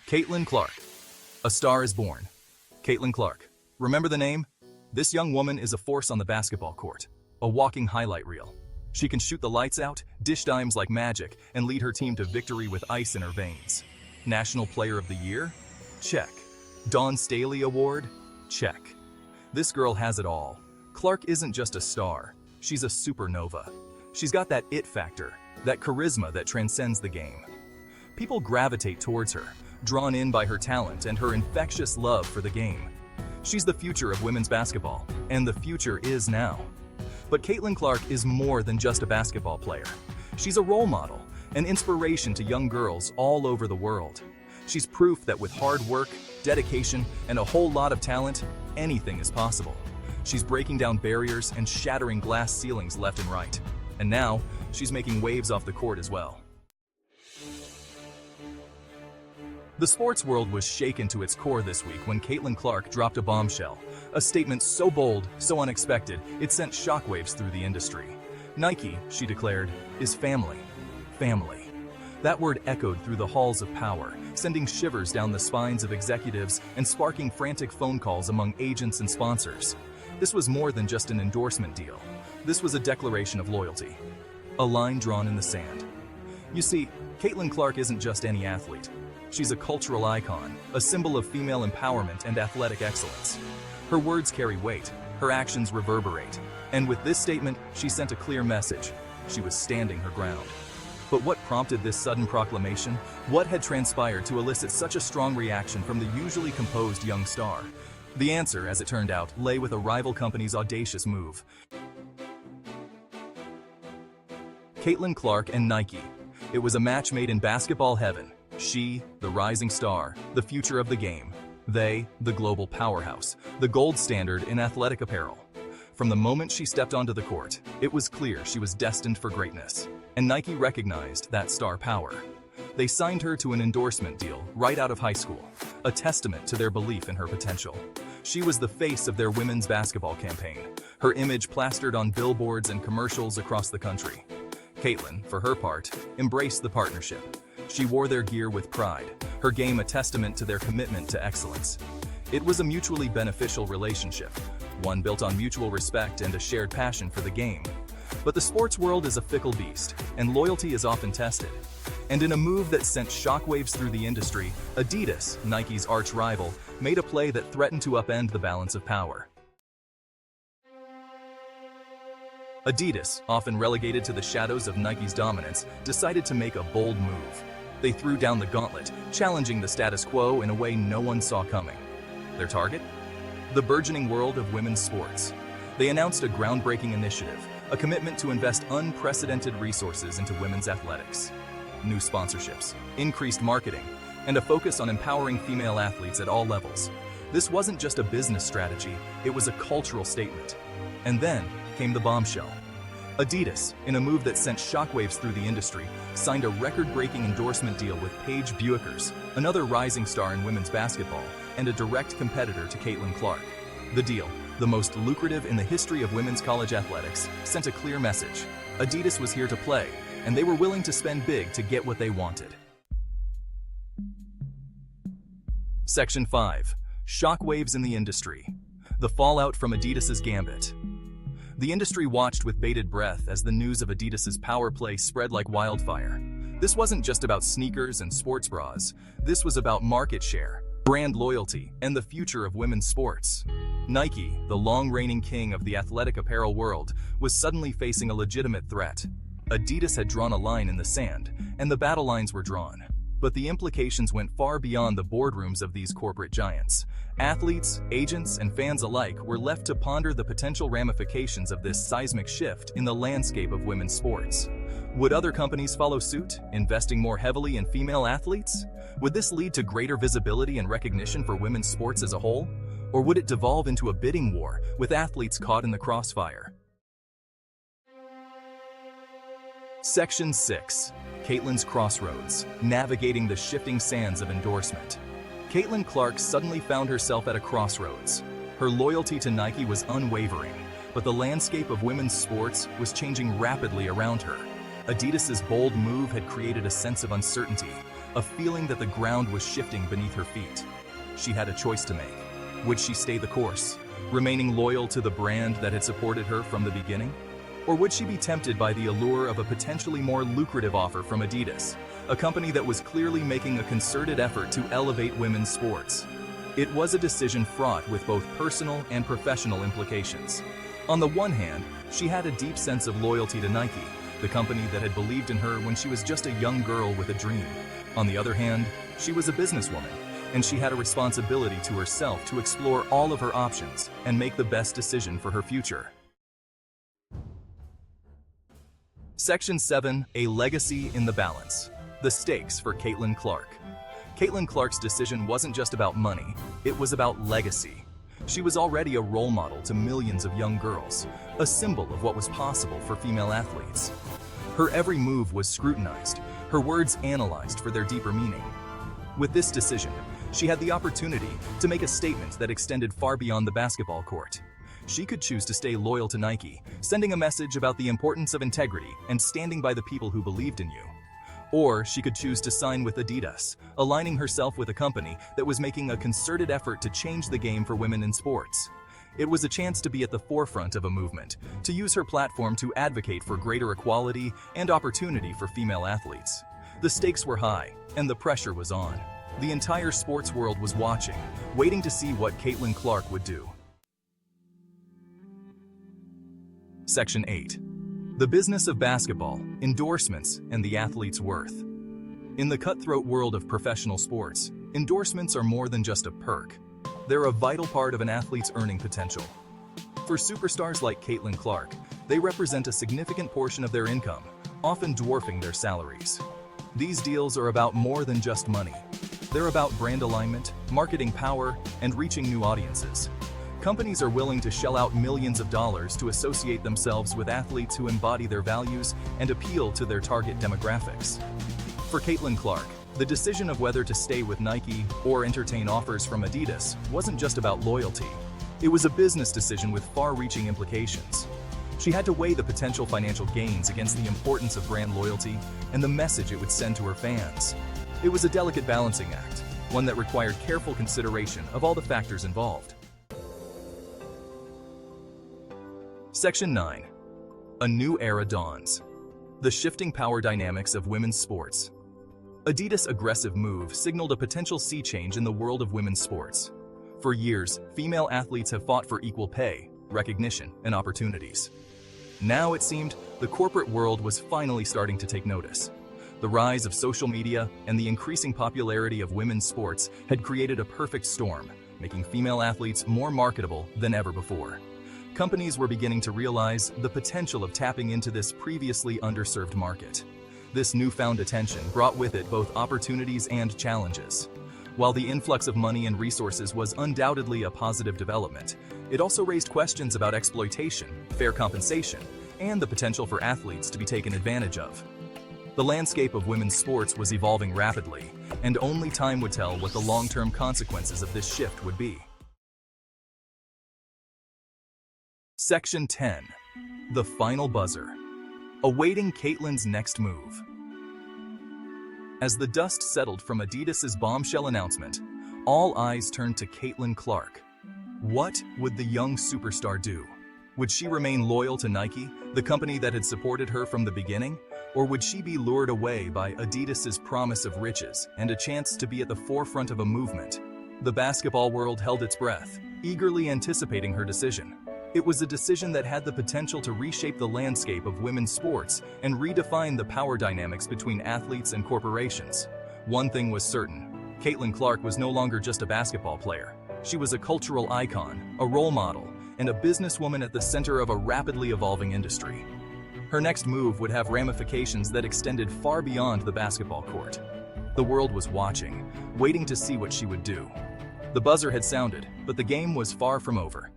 Caitlin Clark. A star is born. Caitlin Clark. Remember the name? This young woman is a force on the basketball court, a walking highlight reel. She can shoot the lights out, dish dimes like magic, and lead her team to victory with ice in her veins. National Player of the Year? Check. Dawn Staley Award? Check. This girl has it all. Clark isn't just a star, she's a supernova. She's got that it factor, that charisma that transcends the game. People gravitate towards her, drawn in by her talent and her infectious love for the game. She's the future of women's basketball, and the future is now. But Caitlin Clark is more than just a basketball player. She's a role model, an inspiration to young girls all over the world. She's proof that with hard work, dedication, and a whole lot of talent, anything is possible. She's breaking down barriers and shattering glass ceilings left and right. And now, she's making waves off the court as well. The sports world was shaken to its core this week when Caitlin Clark dropped a bombshell. A statement so bold, so unexpected, it sent shockwaves through the industry. Nike, she declared, is family. Family. That word echoed through the halls of power, sending shivers down the spines of executives and sparking frantic phone calls among agents and sponsors. This was more than just an endorsement deal. This was a declaration of loyalty. A line drawn in the sand. You see, Caitlin Clark isn't just any athlete. She's a cultural icon, a symbol of female empowerment and athletic excellence. Her words carry weight, her actions reverberate, and with this statement, she sent a clear message. She was standing her ground. But what prompted this sudden proclamation? What had transpired to elicit such a strong reaction from the usually composed young star? The answer, as it turned out, lay with a rival company's audacious move. Caitlin Clark and Nike. It was a match made in basketball heaven. She, the rising star, the future of the game. They, the global powerhouse, the gold standard in athletic apparel. From the moment she stepped onto the court, it was clear she was destined for greatness, and Nike recognized that star power. They signed her to an endorsement deal right out of high school, a testament to their belief in her potential. She was the face of their women's basketball campaign, her image plastered on billboards and commercials across the country. Caitlin, for her part, embraced the partnership. She wore their gear with pride, her game a testament to their commitment to excellence. It was a mutually beneficial relationship, one built on mutual respect and a shared passion for the game. But the sports world is a fickle beast, and loyalty is often tested. And in a move that sent shockwaves through the industry, Adidas, Nike's arch-rival, made a play that threatened to upend the balance of power. Adidas, often relegated to the shadows of Nike's dominance, decided to make a bold move. They threw down the gauntlet, challenging the status quo in a way no one saw coming. Their target? The burgeoning world of women's sports. They announced a groundbreaking initiative, a commitment to invest unprecedented resources into women's athletics. New sponsorships, increased marketing, and a focus on empowering female athletes at all levels. This wasn't just a business strategy, it was a cultural statement. And then came the bombshell. Adidas, in a move that sent shockwaves through the industry, signed a record-breaking endorsement deal with Paige Buickers, another rising star in women's basketball, and a direct competitor to Caitlin Clark. The deal, the most lucrative in the history of women's college athletics, sent a clear message. Adidas was here to play, and they were willing to spend big to get what they wanted. Section 5. Shockwaves in the industry. The fallout from Adidas's Gambit. The industry watched with bated breath as the news of Adidas's power play spread like wildfire. This wasn't just about sneakers and sports bras. This was about market share, brand loyalty, and the future of women's sports. Nike, the long-reigning king of the athletic apparel world, was suddenly facing a legitimate threat. Adidas had drawn a line in the sand, and the battle lines were drawn. But the implications went far beyond the boardrooms of these corporate giants. Athletes, agents, and fans alike were left to ponder the potential ramifications of this seismic shift in the landscape of women's sports. Would other companies follow suit, investing more heavily in female athletes? Would this lead to greater visibility and recognition for women's sports as a whole? Or would it devolve into a bidding war, with athletes caught in the crossfire? Section 6. Caitlin's Crossroads, navigating the shifting sands of endorsement. Caitlin Clark suddenly found herself at a crossroads. Her loyalty to Nike was unwavering, but the landscape of women's sports was changing rapidly around her. Adidas's bold move had created a sense of uncertainty, a feeling that the ground was shifting beneath her feet. She had a choice to make. Would she stay the course, remaining loyal to the brand that had supported her from the beginning? Or would she be tempted by the allure of a potentially more lucrative offer from Adidas, a company that was clearly making a concerted effort to elevate women's sports? It was a decision fraught with both personal and professional implications. On the one hand, she had a deep sense of loyalty to Nike, the company that had believed in her when she was just a young girl with a dream. On the other hand, she was a businesswoman, and she had a responsibility to herself to explore all of her options and make the best decision for her future. Section 7. A legacy in the balance. The stakes for Caitlin Clark. Caitlin Clark's decision wasn't just about money, it was about legacy. She was already a role model to millions of young girls, a symbol of what was possible for female athletes. Her every move was scrutinized, her words analyzed for their deeper meaning. With this decision, she had the opportunity to make a statement that extended far beyond the basketball court. She could choose to stay loyal to Nike, sending a message about the importance of integrity and standing by the people who believed in you. Or she could choose to sign with Adidas, aligning herself with a company that was making a concerted effort to change the game for women in sports. It was a chance to be at the forefront of a movement, to use her platform to advocate for greater equality and opportunity for female athletes. The stakes were high, and the pressure was on. The entire sports world was watching, waiting to see what Caitlin Clark would do. Section 8. The business of basketball, endorsements, and the athlete's worth. In the cutthroat world of professional sports, endorsements are more than just a perk. They're a vital part of an athlete's earning potential. For superstars like Caitlin Clark, they represent a significant portion of their income, often dwarfing their salaries. These deals are about more than just money. They're about brand alignment, marketing power, and reaching new audiences. Companies are willing to shell out millions of dollars to associate themselves with athletes who embody their values and appeal to their target demographics. For Caitlin Clark, the decision of whether to stay with Nike or entertain offers from Adidas wasn't just about loyalty. It was a business decision with far-reaching implications. She had to weigh the potential financial gains against the importance of brand loyalty and the message it would send to her fans. It was a delicate balancing act, one that required careful consideration of all the factors involved. Section 9. A new era dawns. The shifting power dynamics of women's sports. Adidas' aggressive move signaled a potential sea change in the world of women's sports. For years, female athletes have fought for equal pay, recognition, and opportunities. Now it seemed the corporate world was finally starting to take notice. The rise of social media and the increasing popularity of women's sports had created a perfect storm, making female athletes more marketable than ever before. Companies were beginning to realize the potential of tapping into this previously underserved market. This newfound attention brought with it both opportunities and challenges. While the influx of money and resources was undoubtedly a positive development, it also raised questions about exploitation, fair compensation, and the potential for athletes to be taken advantage of. The landscape of women's sports was evolving rapidly, and only time would tell what the long-term consequences of this shift would be. Section 10. The final buzzer. Awaiting Caitlin's next move. As the dust settled from Adidas's bombshell announcement, all eyes turned to Caitlin Clark. What would the young superstar do? Would she remain loyal to Nike, the company that had supported her from the beginning? Or would she be lured away by Adidas's promise of riches and a chance to be at the forefront of a movement? The basketball world held its breath, eagerly anticipating her decision. It was a decision that had the potential to reshape the landscape of women's sports and redefine the power dynamics between athletes and corporations. One thing was certain: Caitlin Clark was no longer just a basketball player. She was a cultural icon, a role model, and a businesswoman at the center of a rapidly evolving industry. Her next move would have ramifications that extended far beyond the basketball court. The world was watching, waiting to see what she would do. The buzzer had sounded, but the game was far from over.